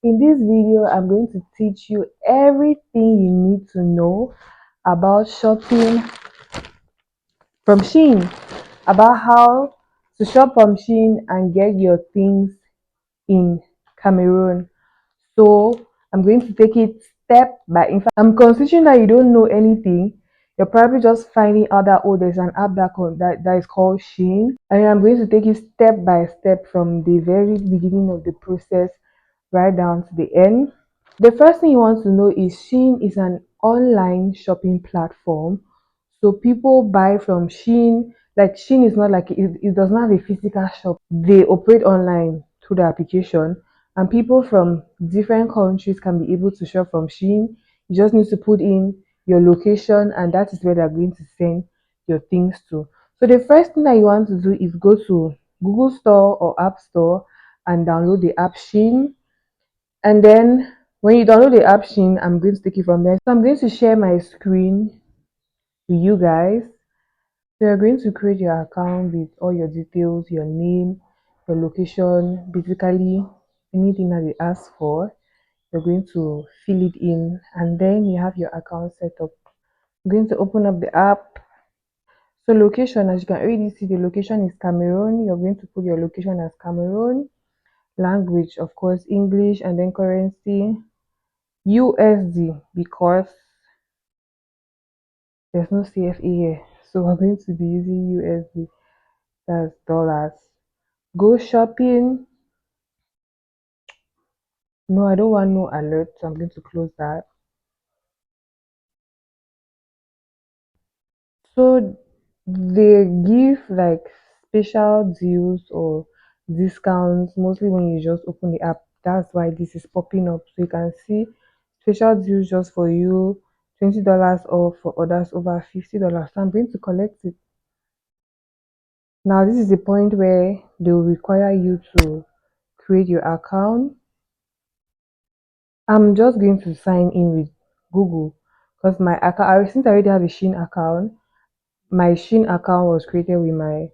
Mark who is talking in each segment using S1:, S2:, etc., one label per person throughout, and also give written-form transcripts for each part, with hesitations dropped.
S1: In this video, I'm going to teach you everything you need to know about shopping from Shein, about how to shop from Shein and get your things in Cameroon. So I'm going to take it step by. In fact, I'm considering that you don't know anything. You're probably just finding out that there's an app that is called Shein, and I'm going to take you step by step from the very beginning of the process right down to the end. The first thing you want to know is Shein is an online shopping platform. So people buy from Shein. Like Shein is not like it does not have a physical shop. They operate online through the application, and people from different countries can be able to shop from Shein. You just need to put in your location, and that is where they're going to send your things to. So the first thing that you want to do is go to Google Store or App Store and download the app Shein. And then when you download the app Shein, I'm going to take it from there. So I'm going to share my screen with you guys. So you're going to create your account with all your details, your name, your location, basically anything that they ask for. You're going to fill it in, and then you have your account set up. I'm going to open up the app. So location, as you can already see, the location is Cameroon. You're going to put your location as Cameroon. Language, of course, English, and then currency USD, because there's no CFA here. So we're going to be using USD, that's dollars. Go shopping. No, I don't want no alert, so I'm going to close that. So they give like special deals or discounts mostly when you just open the app. That's why this is popping up. So you can see special deals just for you, $20 off, for others over $50. So I'm going to collect it. Now this is the point where they will require you to create your account. I'm just going to sign in with Google because my account, since I already have a Shein account, my Shein account was created with my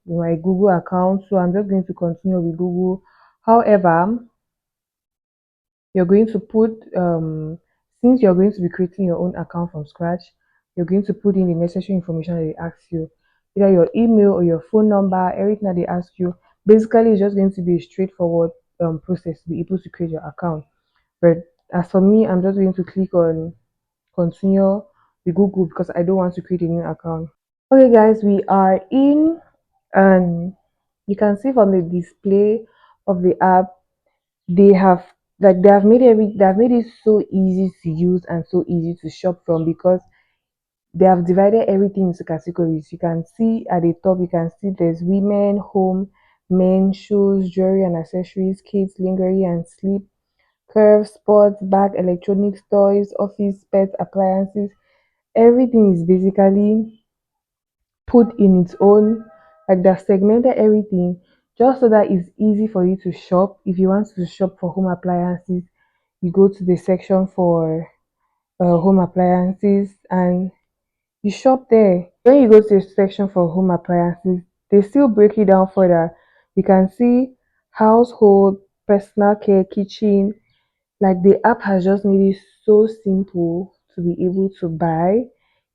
S1: Google account. So I'm just going to continue with Google. However, you're going to put since you're going to be creating your own account from scratch, you're going to put in the necessary information that they ask you, either your email or your phone number, everything that they ask you. Basically, it's just going to be a straightforward process to be able to create your account. But as for me, I'm just going to click on continue with Google because I don't want to create a new account. Okay, guys, we are in, and you can see from the display of the app, they have they have made it so easy to use and so easy to shop from, because they have divided everything into categories. You can see at the top, you can see there's women, home, men, shoes, jewelry and accessories, kids, lingerie and sleep, curves, sports, bag, electronics, toys, office, pet, appliances. Everything is basically put in its own, like they've segmented everything just so that it's easy for you to shop. If you want to shop for home appliances, you go to the section for home appliances and you shop there. When you go to the section for home appliances, they still break it down further. You can see household, personal care, kitchen. Like the app has just made it so simple to be able to buy.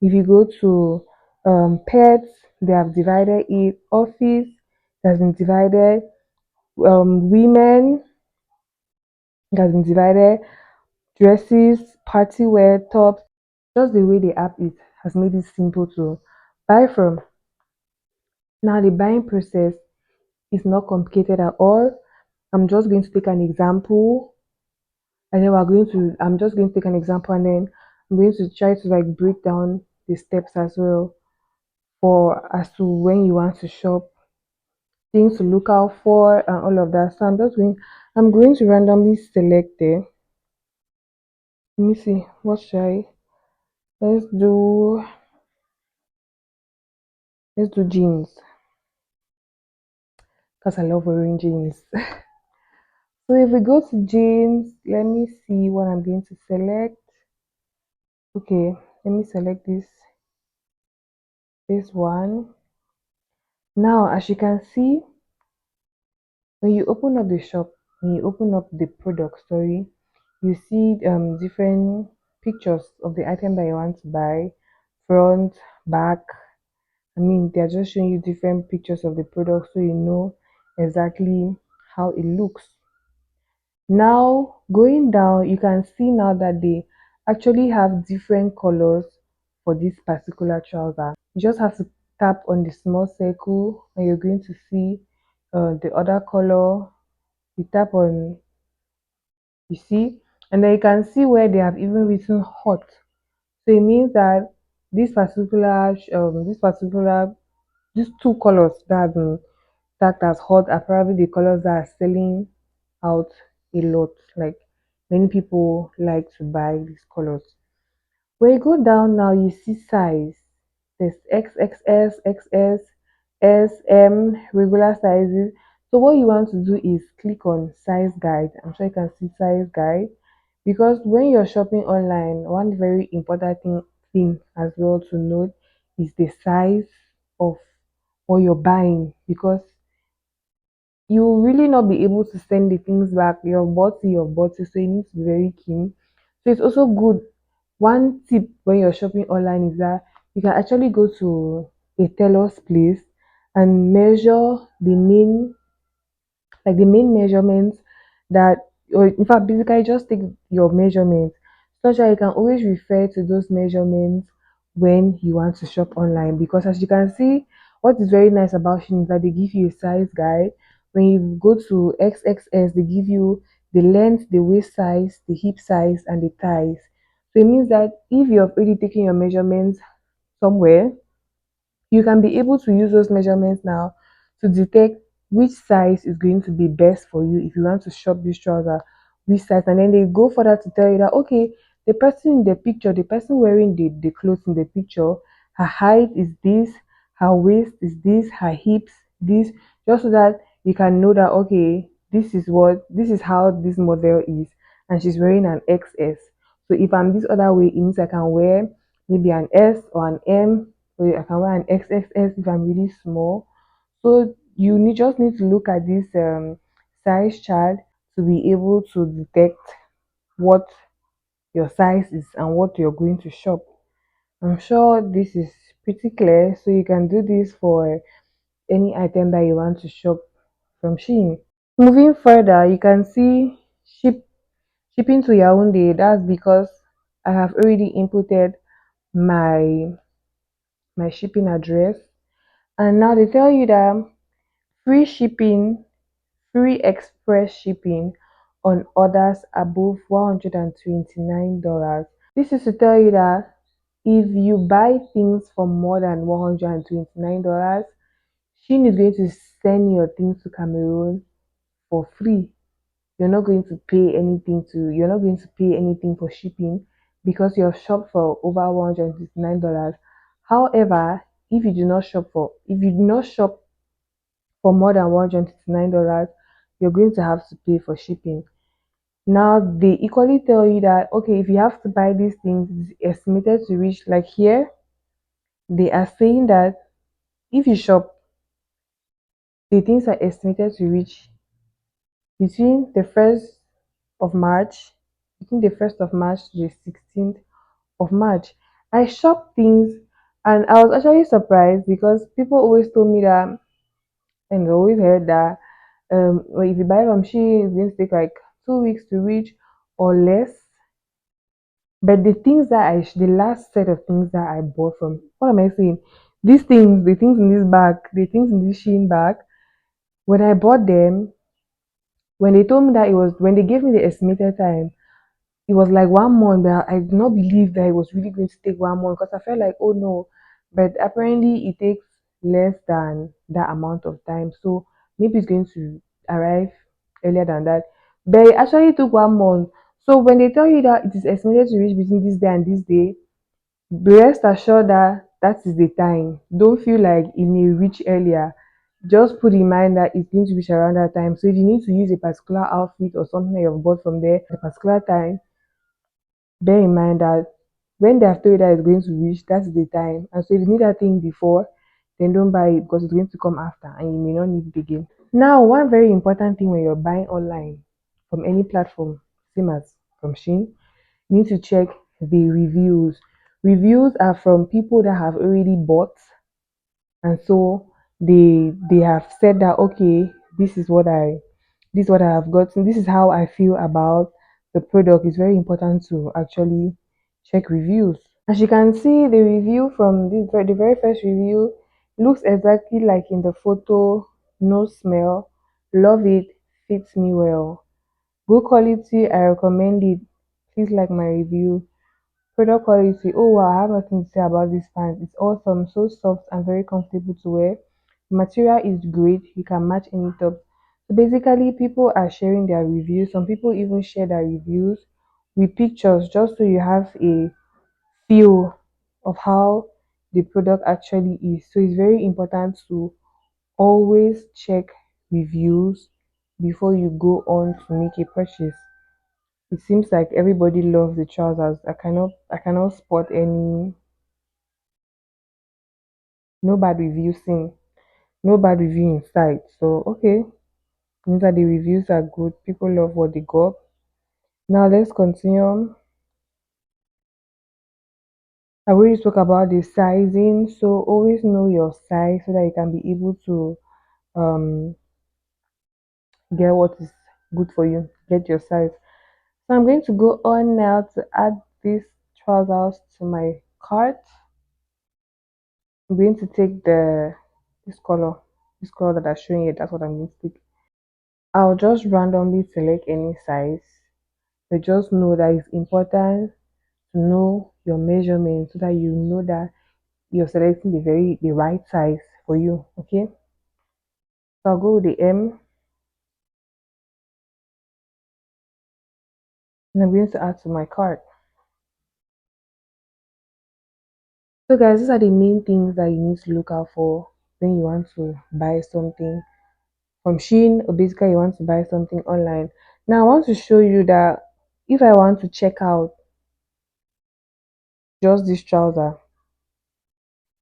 S1: If you go to pets, they have divided it. Office, it has been divided. Women, it has been divided. Dresses, party wear, tops. Just the way the app is has made it simple to buy from. Now the buying process is not complicated at all. I'm just going to take an example, and then I'm just going to take an example, and then I'm going to try to like break down the steps as well, for as to when you want to shop, things to look out for and all of that. So I'm going to randomly select there. Let me see, what should I, let's do let's do jeans, because I love wearing jeans. So if we go to jeans, let me see what I'm going to select. Okay, let me select this one. Now, as you can see, when you open up the shop, when you open up the product story, you see different pictures of the item that you want to buy, front, back. I mean, they're just showing you different pictures of the product so you know exactly how it looks. Now, going down, you can see now that they actually have different colors for this particular trouser. You just have to tap on the small circle and you're going to see the other color. You tap on, you see, and then you can see where they have even written hot. So it means that these two colors that have been tagged as hot are probably the colors that are selling out a lot. Like many people like to buy these colors. When you go down now, you see size. There's XXS, XS, S, M, regular sizes. So what you want to do is click on size guide. I'm sure you can see size guide because when you're shopping online, one very important thing as well to note is the size of what you're buying because you will really not be able to send the things back. Your body, so you need to be very keen. So it's also good. One tip when you're shopping online is that you can actually go to a tailor's place and measure the main measurements that, or in fact basically just take your measurements such that you can always refer to those measurements when you want to shop online. Because as you can see, what is very nice about Shein is that they give you a size guide. When you go to XXS, they give you the length, the waist size, the hip size, and the thighs. So it means that if you've already taken your measurements somewhere, you can be able to use those measurements now to detect which size is going to be best for you if you want to shop this trouser, which size, and then they go further to tell you that okay, the person in the picture, the person wearing the clothes in the picture, her height is this, her waist is this, her hips this, just so that you can know that okay, this is how this model is, and she's wearing an XS. So if I'm this other way, it means I can wear maybe an S or an M, so I can wear an XXS if I'm really small. So just need to look at this size chart to be able to detect what your size is and what you're going to shop. I'm sure this is pretty clear, so you can do this for any item that you want to shop from Shein. Moving further, you can see shipping to Yaoundé. That's because I have already inputted my shipping address, and now they tell you that free shipping, free express shipping on orders above $129. This is to tell you that if you buy things for more than $129, Shein is going to send your things to Cameroon for free. You're not going to pay anything for shipping because you have shopped for over $159. However, if you do not shop for more than $159, you're going to have to pay for shipping. Now they equally tell you that okay, if you have to buy these things, it's estimated to reach, like here, they are saying that if you shop, the things are estimated to reach between the first of March, between the 1st of March to the 16th of March. I shop things and I was actually surprised because people always told me that, and I always heard that well, if you buy from Shein, it's going to take like 2 weeks to reach or less. But the last set of things that I bought from, what am I saying? The things in this bag, the things in this Shein bag, when I bought them, when they told me that when they gave me the estimated time, it was like 1 month, but I did not believe that it was really going to take 1 month because I felt like, oh no, but apparently it takes less than that amount of time. So maybe it's going to arrive earlier than that. But it actually took 1 month. So when they tell you that it is estimated to reach between this day and this day, be rest assured that that is the time. Don't feel like it may reach earlier. Just put in mind that it's going to reach around that time. So if you need to use a particular outfit or something that you've bought from there at a particular time, bear in mind that when they have told you that it's going to reach, that's the time. And so if you need that thing before, then don't buy it because it's going to come after and you may not need it again. Now, one very important thing when you're buying online from any platform, same as from Shein, you need to check the reviews. Reviews are from people that have already bought, and so they have said that, okay, this is what I this is what I have gotten, this is how I feel about the product. It's very important to actually check reviews. As you can see, the review from the very first review looks exactly like in the photo. No smell, love it, fits me well, good quality, I recommend it, please like my review. Product quality. Oh wow, I have nothing to say about this pants. It's awesome, so soft and very comfortable to wear. The material is great. You can match any top. So basically, people are sharing their reviews. Some people even share their reviews with pictures just so you have a feel of how the product actually is. So it's very important to always check reviews before you go on to make a purchase. It seems like everybody loves the trousers. I cannot spot any no bad review seen, no bad review in sight. So okay, means that the reviews are good. People love what they got. Now let's continue. I already spoke about the sizing, so always know your size so that you can be able to um get what is good for you. Get your size. So I'm going to go on now to add these trousers to my cart. I'm going to take this color, this color that I'm showing you. That's what I'm going to take. I'll just randomly select any size, but just know that it's important to know your measurement so that you know that you're selecting the right size for you. Okay, so I'll go with the M, and I'm going to add to my cart. So guys, these are the main things that you need to look out for when you want to buy something from Shein, or basically you want to buy something online. Now I want to show you that if I want to check out just this trouser,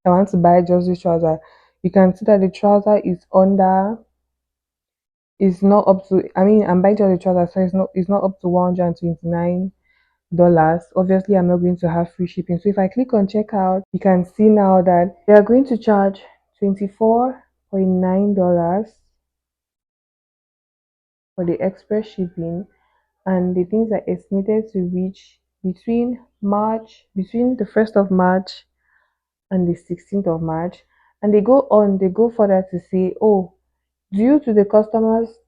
S1: I want to buy just this trouser, you can see that the trouser is under, it's not up to, I mean, I'm buying just the trouser, so it's not up to $129. Obviously I'm not going to have free shipping. So if I click on checkout, you can see now that they are going to charge $24.9 for the express shipping, and the things are estimated to reach between the 1st of March and the 16th of March. And they go further to say, oh, due to the customers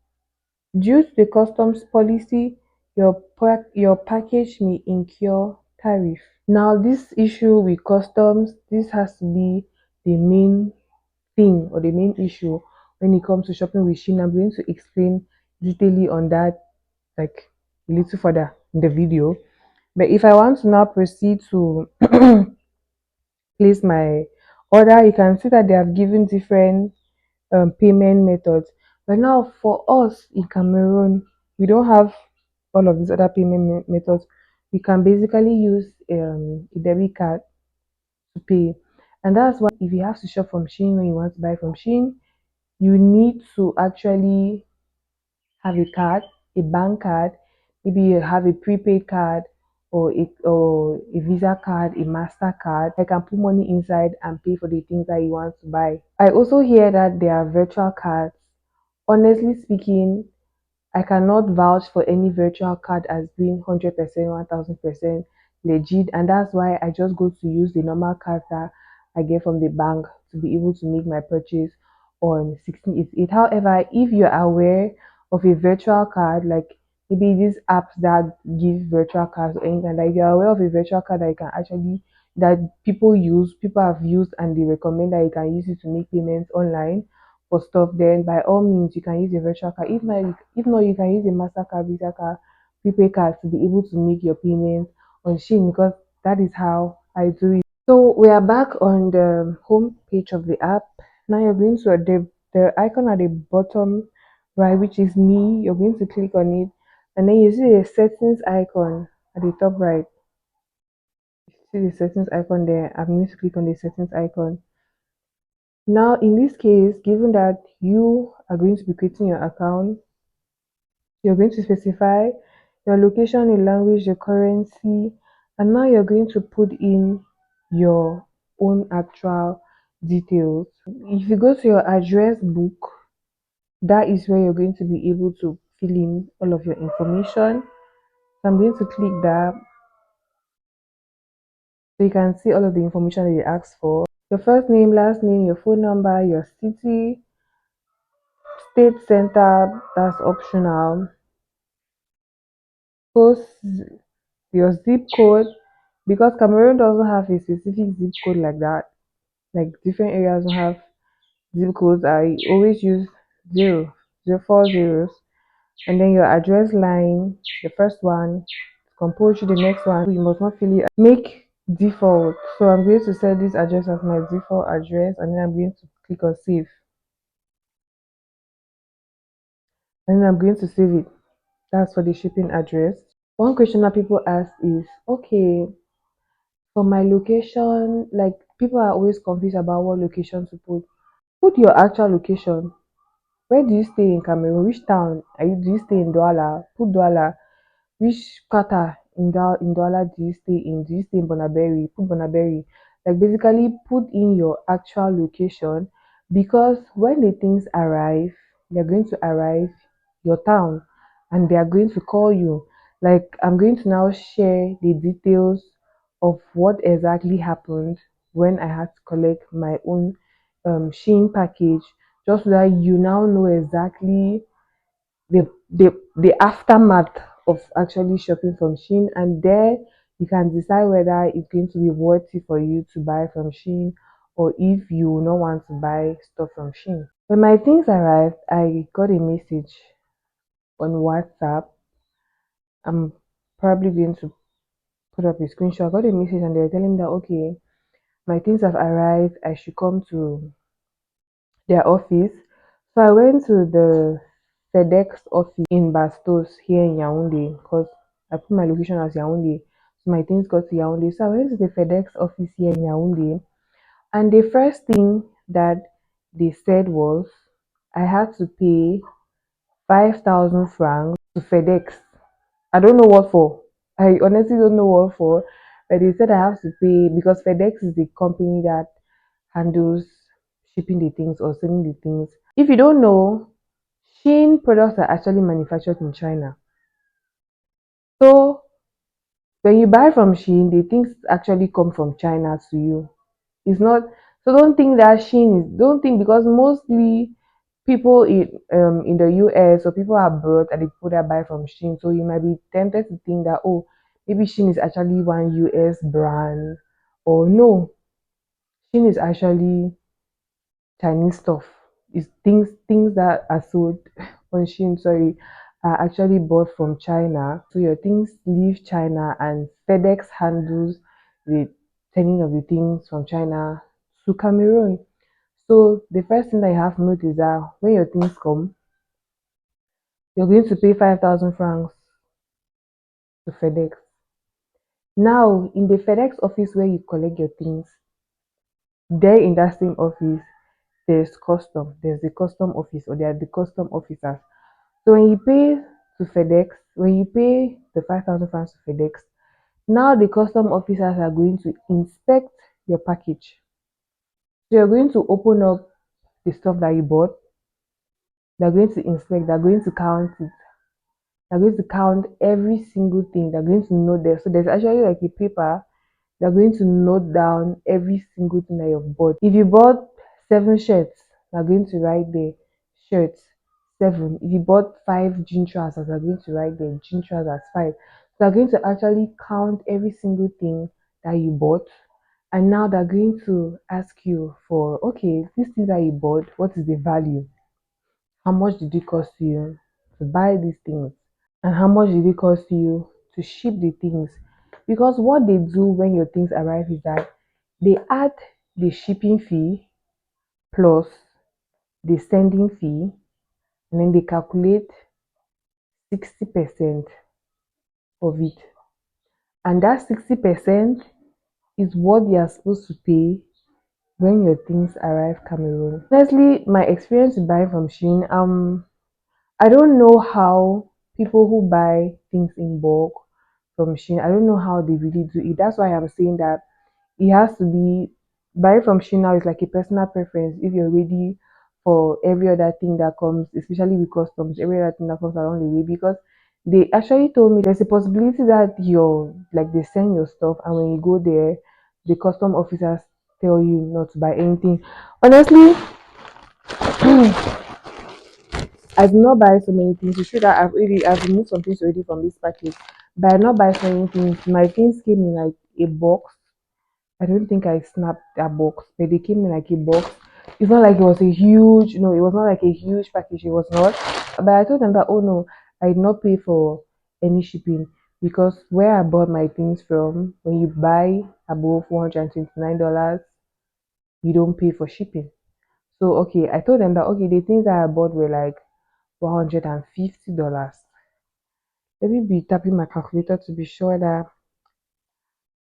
S1: due to the customs policy, your package may incur tariff. Now this issue with customs, this has to be the main thing or the main issue when it comes to shopping with Shein. I'm going to explain detailedly on that like a little further in the video. But if I want to now proceed to place my order, you can see that they have given different payment methods. But now for us in Cameroon, we don't have all of these other payment methods. We can basically use a debit card to pay. And that's why if you have to shop from Shein, when you want to buy from Shein, you need to actually have a card, a bank card, maybe you have a prepaid card or a Visa card, a MasterCard. I can put money inside and pay for the things that you want to buy. I also hear that there are virtual cards. Honestly speaking, I cannot vouch for any virtual card as being 100%, 1000% legit, and that's why I just go to use the normal card that I get from the bank to be able to make my purchase on 1688. However, if you're aware of a virtual card, like maybe these apps that give virtual cards or anything, like you're aware of a virtual card that you can actually that people have used and they recommend that you can use it to make payments online for stuff, then by all means you can use a virtual card. If not, you can use a MasterCard, Visa card, prepaid card to be able to make your payments on Shein, because that is how I do it. So we are back on the home page of the app. Now you're going to the icon at the bottom right, which is me. You're going to click on it, and then you see the settings icon at the top right. You see the settings icon there. I'm going to click on the settings icon. Now, in this case, given that you are going to be creating your account, You're going to specify your location, your language, your currency, and now you're going to put in your own actual details. If you go to your address book, that is where you're going to be able to fill in all of your information. So I'm going to click that so you can see all of the information that they ask for. Your first name, last name, your phone number, your city, state center, that's optional. Post your zip code, because Cameroon doesn't have a specific zip code like that. Like different areas don't have zip codes. I always use 0, 0, 4 zeros, and then your address line, the first one, compose the next one. You must not fill it. Make default. So I'm going to set this address as my default address, and then I'm going to click on save, and then I'm going to save it. That's for the shipping address. One question that people ask is, okay, for my location, like people are always confused about what location to put. Put your actual location. Where do you stay in Cameroon? Which town? Do you stay in Douala? Put Douala. Which quarter in Douala do you stay in? Do you stay in Bonaberi? Put Bonaberi. Like basically put in your actual location, because when the things arrive, they're going to arrive your town and they are going to call you. Like I'm going to now share the details of what exactly happened when I had to collect my own Shein package, just so that you now know exactly the aftermath of actually shopping from Shein, and there you can decide whether it's going to be worthy for you to buy from Shein, or if you will not want to buy stuff from Shein. When my things arrived, I got a message on WhatsApp. I'm probably going to put up a screenshot. I got a message and they were telling me that okay, my things have arrived. I should come to their office. So I went to the FedEx office in Bastos here in Yaoundé, because I put my location as Yaoundé. So my things got to Yaoundé. So I went to the FedEx office here in Yaoundé, and the first thing that they said was I had to pay 5,000 francs to FedEx. I don't know what for. I honestly don't know what for, but they said I have to pay because FedEx is the company that handles shipping the things or sending the things. If you don't know, Shein products are actually manufactured in China. So when you buy from Shein, the things actually come from China to you. It's not, so don't think that Shein is, don't think, because mostly people in the US or people abroad are the people that buy from Shein. So you might be tempted to think that oh, maybe Shein is actually one US brand, or no, Shein is actually Chinese stuff. Is things that are sold on Shein, sorry, are actually bought from China. So your things leave China and FedEx handles the sending of the things from China to Cameroon. So the first thing that you have to notice is that when your things come, you're going to pay 5,000 francs to FedEx. Now in the FedEx office where you collect your things, there in that same office, there's the custom office, or there are the custom officers. So when you pay to FedEx, when you pay the 5,000 francs to FedEx, now the custom officers are going to inspect your package. So you're going to open up the stuff that you bought. They're going to inspect, they're going to count it. They're going to count every single thing. They're going to note there. So there's actually like a paper. They're going to note down every single thing that you've bought. If you bought 7 shirts, they're going to write there shirts 7. If you bought 5 jean trousers, they're going to write there jean trousers 5. So they're going to actually count every single thing that you bought. And now they're going to ask you for, okay, this thing that you bought, what is the value? How much did it cost you to buy these things? And how much did it cost you to ship the things? Because what they do when your things arrive is that they add the shipping fee plus the sending fee, and then they calculate 60% of it. And that 60% is what they are supposed to pay when your things arrive Cameroon. Honestly, my experience with buying from Shein, I don't know how people who buy things in bulk from Shein, I don't know how they really do it. That's why I'm saying that it has to be buy from Shein now is like a personal preference. If you're ready for every other thing that comes, especially with customs, every other thing that comes along the way, because they actually told me there's a possibility that you're like they send your stuff and when you go there, the custom officers tell you not to buy anything. Honestly, I did not buy so many things. You should that I've removed some things already from this package. But I did not buy so many things. My things came in like a box. I don't think I snapped that box, but they came in like a box. It's not like it was a huge, no, it was not like a huge package. It was not. But I told them that, oh no, I did not pay for any shipping because where I bought my things from, when you buy above $129, you don't pay for shipping. So, okay, I told them that, okay, the things that I bought were like $150. Let me be tapping my calculator to be sure that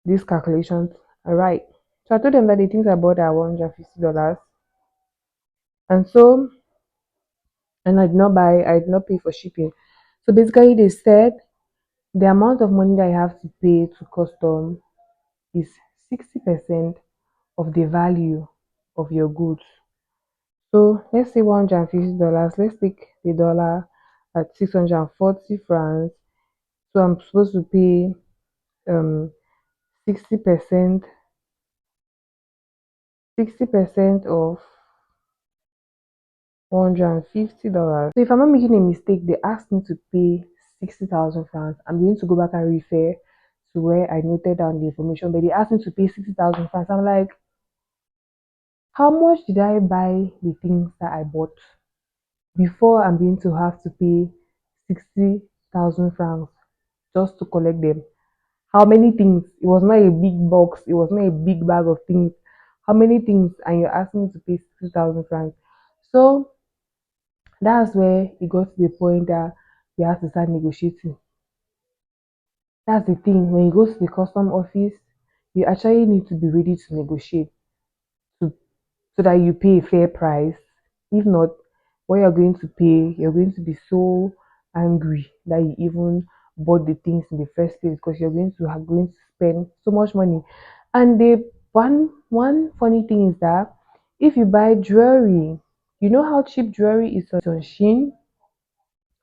S1: these calculations are right. So I told them that the things I bought are $150. And so, and I did not pay for shipping. So basically, they said the amount of money that I have to pay to custom is 60% of the value of your goods. So let's say $150. Let's take the dollar at 640 francs. So I'm supposed to pay 60%, 60% of $150. So if I'm not making a mistake, they asked me to pay 60,000 francs. I'm going to go back and refer to where I noted down the information, but they asked me to pay 60,000 francs. I'm like, how much did I buy the things that I bought before I'm going to have to pay 60,000 francs just to collect them? How many things? It was not a big box, it was not a big bag of things. How many things? And you're asking me to pay 60,000 francs. So that's where it got to the point that we have to start negotiating. That's the thing. When you go to the custom office, you actually need to be ready to negotiate to, so that you pay a fair price. If not, what you're going to pay, you're going to be so angry that you even bought the things in the first place because you're going to spend so much money. And the one funny thing is that if you buy jewelry, you know how cheap jewelry is on Shein?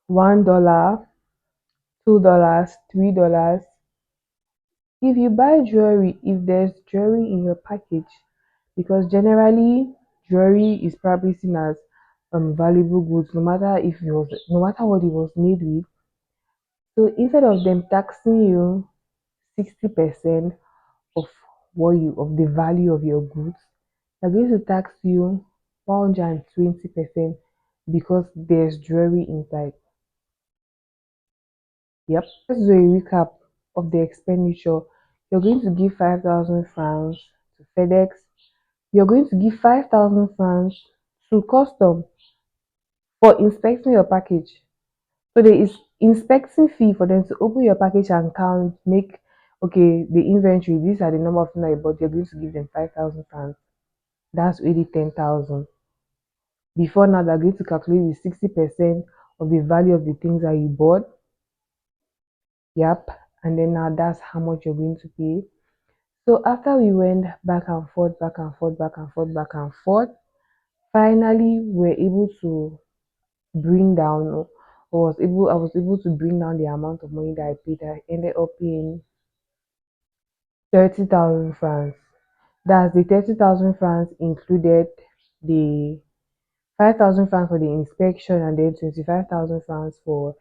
S1: $1, $2, $3. If you buy jewelry, if there's jewelry in your package, because generally jewelry is probably seen as valuable goods, no matter what it was made with. So instead of them taxing you 60% of of the value of your goods, they're going to tax you 120% because there's jewelry inside. Yep. Let's do a recap of the expenditure. You're going to give 5,000 francs to FedEx. You're going to give 5,000 francs to custom for inspecting your package. So there is inspecting fee for them to open your package and count, make okay the inventory. These are the number of things that you bought. You're going to give them 5,000 francs. That's really 10,000. Before now, they're going to calculate the 60% of the value of the things that you bought. Yep. And then now that's how much you're going to pay. So after we went back and forth, back and forth, back and forth, back and forth, finally we're able to bring down I was able to bring down the amount of money that I paid. I ended up paying 30,000 francs. That's the 30,000 francs included the 5,000 francs for the inspection and then 25,000 francs for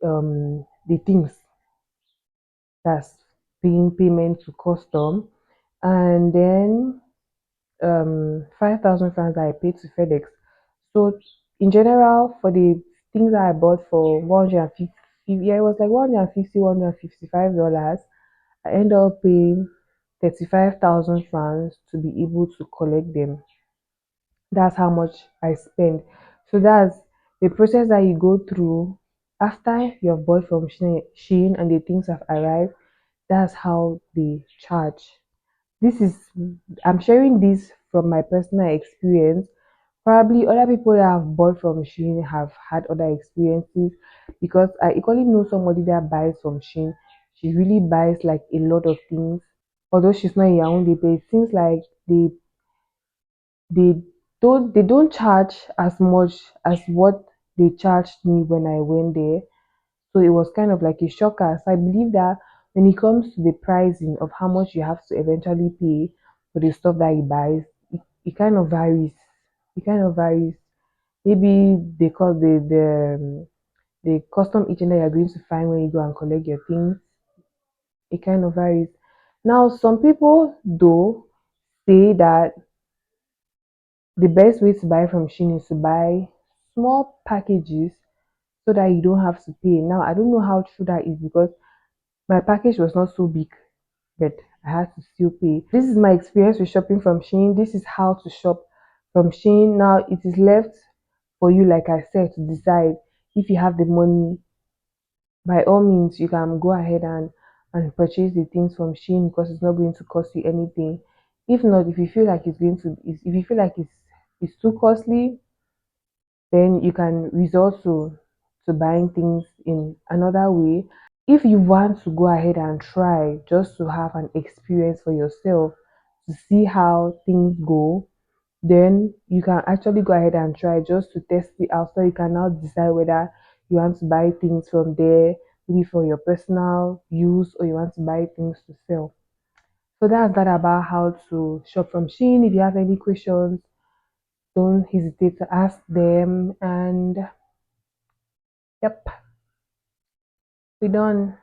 S1: the things. That's paying payment to custom, and then 5,000 francs that I paid to FedEx. So in general, for the things that I bought for 150, yeah, it was like 150, $155. I ended up paying 35,000 francs to be able to collect them. That's how much I spend. So that's the process that you go through after you've bought from Shein and the things have arrived. That's how they charge. This is I'm sharing this from my personal experience Probably other people that have bought from Shein have had other experiences, because I equally know somebody that buys from Shein. She really buys like a lot of things. Although she's not in Yaoundé, but it seems like they they don't charge as much as what they charged me when I went there. So it was kind of like a shocker. So I believe that when it comes to the pricing of how much you have to eventually pay for the stuff that he buys, it kind of varies. It kind of varies. Maybe because the custom agent that you're going to find when you go and collect your things, it kind of varies. Now, some people though say that the best way to buy from Shein is to buy small packages so that you don't have to pay. Now, I don't know how true that is, because my package was not so big, but I had to still pay. This is my experience with shopping from Shein. This is how to shop from Shein. Now, it is left for you, like I said, to decide. If you have the money, by all means, you can go ahead and purchase the things from Shein, because it's not going to cost you anything. If not, if you feel like if you feel like it's too costly, then you can resort to buying things in another way. If you want to go ahead and try, just to have an experience for yourself, to see how things go, then you can actually go ahead and try, just to test it out, so you can now decide whether you want to buy things from there, maybe for your personal use, or you want to buy things to sell. So that's that about how to shop from Shein. If you have any questions, don't hesitate to ask them. And yep, we're done.